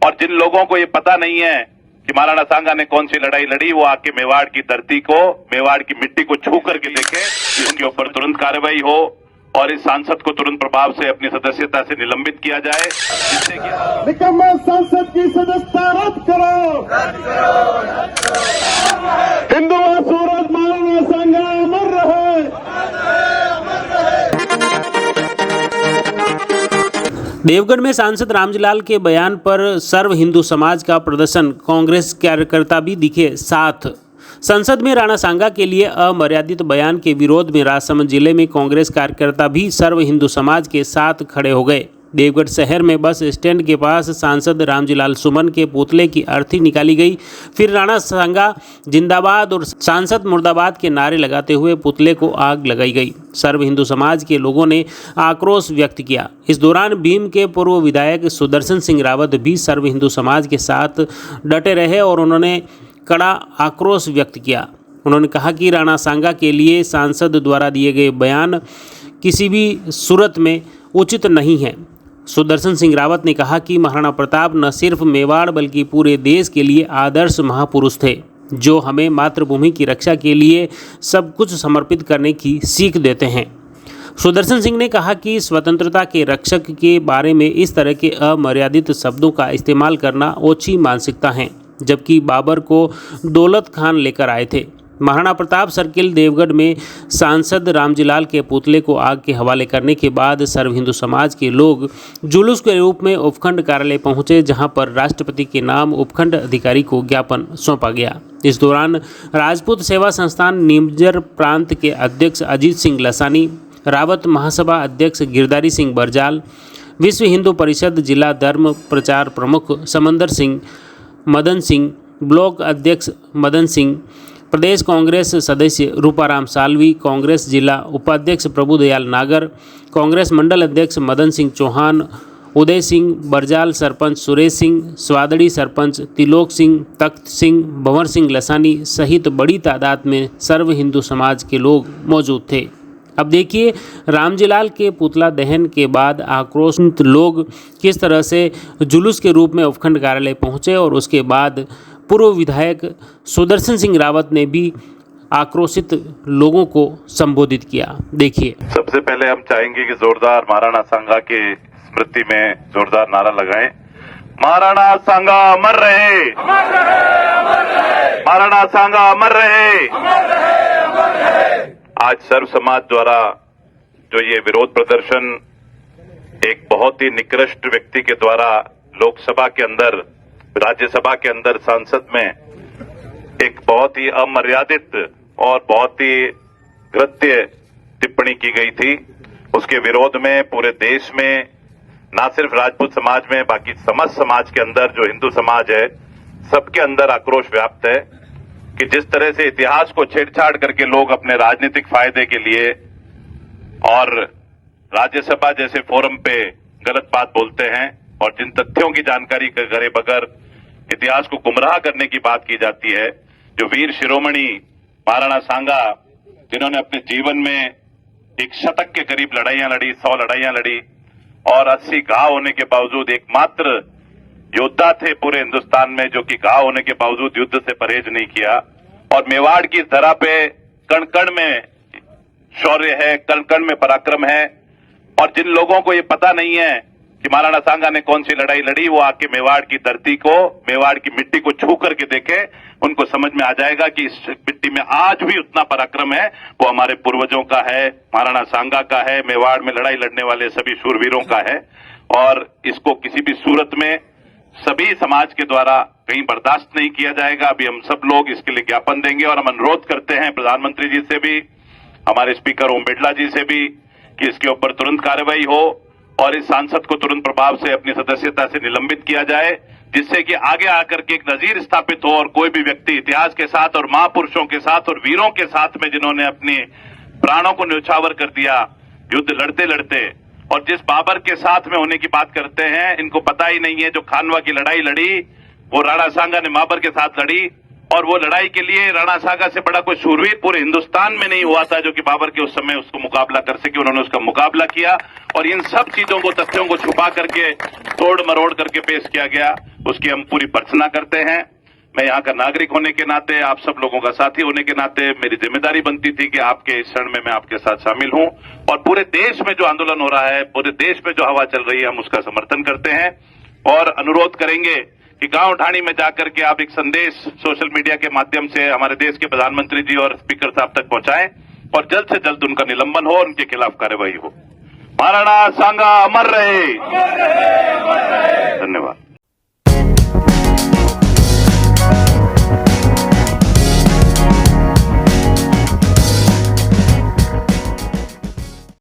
और जिन लोगों को ये पता नहीं है कि महाराणा सांगा ने कौन सी लड़ाई लड़ी, वो आके मेवाड़ की धरती को, मेवाड़ की मिट्टी को छू करके देखे, इसके ऊपर तुरंत कार्रवाई हो और इस सांसद को तुरंत प्रभाव से अपनी सदस्यता से निलंबित किया जाए, जिससे कि निकम्मा सांसद की सदस्यता रद्द करो। हिंदू सूरज महाराणा सांगा अमर रहे। देवगढ़ में सांसद रामजीलाल के बयान पर सर्व हिंदू समाज का प्रदर्शन, कांग्रेस कार्यकर्ता भी दिखे साथ। संसद में राणा सांगा के लिए अमर्यादित बयान के विरोध में राजसमंद जिले में कांग्रेस कार्यकर्ता भी सर्व हिंदू समाज के साथ खड़े हो गए। देवगढ़ शहर में बस स्टैंड के पास सांसद रामजीलाल सुमन के पुतले की अर्थी निकाली गई, फिर राणा सांगा जिंदाबाद और सांसद मुर्दाबाद के नारे लगाते हुए पुतले को आग लगाई गई। सर्व हिंदू समाज के लोगों ने आक्रोश व्यक्त किया। इस दौरान भीम के पूर्व विधायक सुदर्शन सिंह रावत भी सर्व हिंदू समाज के साथ डटे रहे और उन्होंने कड़ा आक्रोश व्यक्त किया। उन्होंने कहा कि राणा सांगा के लिए सांसद द्वारा दिए गए बयान किसी भी सूरत में उचित नहीं है। सुदर्शन सिंह रावत ने कहा कि महाराणा प्रताप न सिर्फ मेवाड़ बल्कि पूरे देश के लिए आदर्श महापुरुष थे, जो हमें मातृभूमि की रक्षा के लिए सब कुछ समर्पित करने की सीख देते हैं। सुदर्शन सिंह ने कहा कि स्वतंत्रता के रक्षक के बारे में इस तरह के अमर्यादित शब्दों का इस्तेमाल करना ओछी मानसिकता है, जबकि बाबर को दौलत खान लेकर आए थे। महाराणा प्रताप सर्किल देवगढ़ में सांसद रामजीलाल के पुतले को आग के हवाले करने के बाद सर्व हिंदू समाज के लोग जुलूस के रूप में उपखंड कार्यालय पहुंचे, जहां पर राष्ट्रपति के नाम उपखंड अधिकारी को ज्ञापन सौंपा गया। इस दौरान राजपूत सेवा संस्थान निमजर प्रांत के अध्यक्ष अजीत सिंह लसानी, रावत महासभा अध्यक्ष गिरधारी सिंह बरजाल, विश्व हिंदू परिषद जिला धर्म प्रचार प्रमुख समंदर सिंह, मदन सिंह, ब्लॉक अध्यक्ष मदन सिंह, प्रदेश कांग्रेस सदस्य रूपाराम सालवी, कांग्रेस जिला उपाध्यक्ष प्रभुदयाल नागर, कांग्रेस मंडल अध्यक्ष मदन सिंह चौहान, उदय सिंह बरजाल, सरपंच सुरेश सिंह, स्वादड़ी सरपंच तिलोक सिंह, तख्त सिंह, भंवर सिंह लसानी सहित बड़ी तादाद में सर्व हिंदू समाज के लोग मौजूद थे। अब देखिए रामजीलाल के पुतला दहन के बाद आक्रोशित लोग किस तरह से जुलूस के रूप में उपखंड कार्यालय पहुंचे और उसके बाद पूर्व विधायक सुदर्शन सिंह रावत ने भी आक्रोशित लोगों को संबोधित किया। देखिए, सबसे पहले हम चाहेंगे कि जोरदार महाराणा सांगा के स्मृति में जोरदार नारा लगाएं। महाराणा सांगा अमर रहे, महाराणा सांगा अमर रहे। आज सर्व समाज द्वारा जो ये विरोध प्रदर्शन एक बहुत ही निकृष्ट व्यक्ति के द्वारा लोकसभा के अंदर, राज्यसभा के अंदर संसद में एक बहुत ही अमर्यादित और बहुत ही कृत्य टिप्पणी की गई थी, उसके विरोध में पूरे देश में न सिर्फ राजपूत समाज में बाकी समस्त समाज के अंदर जो हिंदू समाज है सबके अंदर आक्रोश व्याप्त है कि जिस तरह से इतिहास को छेड़छाड़ करके लोग अपने राजनीतिक फायदे के लिए और राज्यसभा जैसे फोरम पे गलत बात बोलते हैं और जिन तथ्यों की जानकारी करे बगैर इतिहास को गुमराह करने की बात की जाती है। जो वीर शिरोमणि महाराणा सांगा, जिन्होंने अपने जीवन में एक शतक के करीब लड़ाइयां लड़ी, 100 लड़ाइयां लड़ी और 80 घाव होने के बावजूद एकमात्र योद्धा थे पूरे हिंदुस्तान में जो कि घाव होने के बावजूद युद्ध से परहेज नहीं किया। और मेवाड़ की धरा पे कण कण में शौर्य है, कण कण में पराक्रम है। और जिन लोगों को ये पता नहीं है कि महाराणा सांगा ने कौन सी लड़ाई लड़ी, वो आके मेवाड़ की धरती को, मेवाड़ की मिट्टी को छू करके देखे, उनको समझ में आ जाएगा कि इस मिट्टी में आज भी उतना पराक्रम है, वो हमारे पूर्वजों का है, महाराणा सांगा का है, मेवाड़ में लड़ाई लड़ने वाले सभी शूरवीरों का है। और इसको किसी भी सूरत में सभी समाज के द्वारा कहीं बर्दाश्त नहीं किया जाएगा। अभी हम सब लोग इसके लिए ज्ञापन देंगे और हम अनुरोध करते हैं प्रधानमंत्री जी से भी, हमारे स्पीकर ओम बिरला जी से भी कि इसके ऊपर तुरंत कार्रवाई हो और इस सांसद को तुरंत प्रभाव से अपनी सदस्यता से निलंबित किया जाए, जिससे कि आगे आकर के एक नजीर स्थापित हो और कोई भी व्यक्ति इतिहास के साथ और महापुरुषों के साथ और वीरों के साथ में जिन्होंने अपने प्राणों को न्यौछावर कर दिया युद्ध लड़ते लड़ते, और जिस बाबर के साथ में होने की बात करते हैं, इनको पता ही नहीं है जो खानवा की लड़ाई लड़ी वो राणा सांगा ने बाबर के साथ लड़ी। और वो लड़ाई के लिए राणा सांगा से बड़ा कोई शूरवीर पूरे हिंदुस्तान में नहीं हुआ था जो कि बाबर के उस समय उसको मुकाबला कर सके। उन्होंने उसका मुकाबला किया और इन सब चीजों को, तथ्यों को छुपा करके, तोड़ मरोड़ करके पेश किया गया। उसकी हम पूरी भर्त्सना करते हैं। मैं यहाँ का नागरिक होने के नाते, आप सब लोगों का साथी होने के नाते मेरी जिम्मेदारी बनती थी कि आपके इस क्षण में मैं आपके साथ शामिल हूं और पूरे देश में जो आंदोलन हो रहा है, पूरे देश में जो हवा चल रही है, हम उसका समर्थन करते हैं और अनुरोध करेंगे कि गांव ढाणी में जाकर के आप एक संदेश सोशल मीडिया के माध्यम से हमारे देश के प्रधानमंत्री जी और स्पीकर साहब तक पहुंचाएं और जल्द से जल्द उनका निलंबन हो, उनके खिलाफ कार्रवाई हो। महाराणा सांगा अमर रहे। धन्यवाद।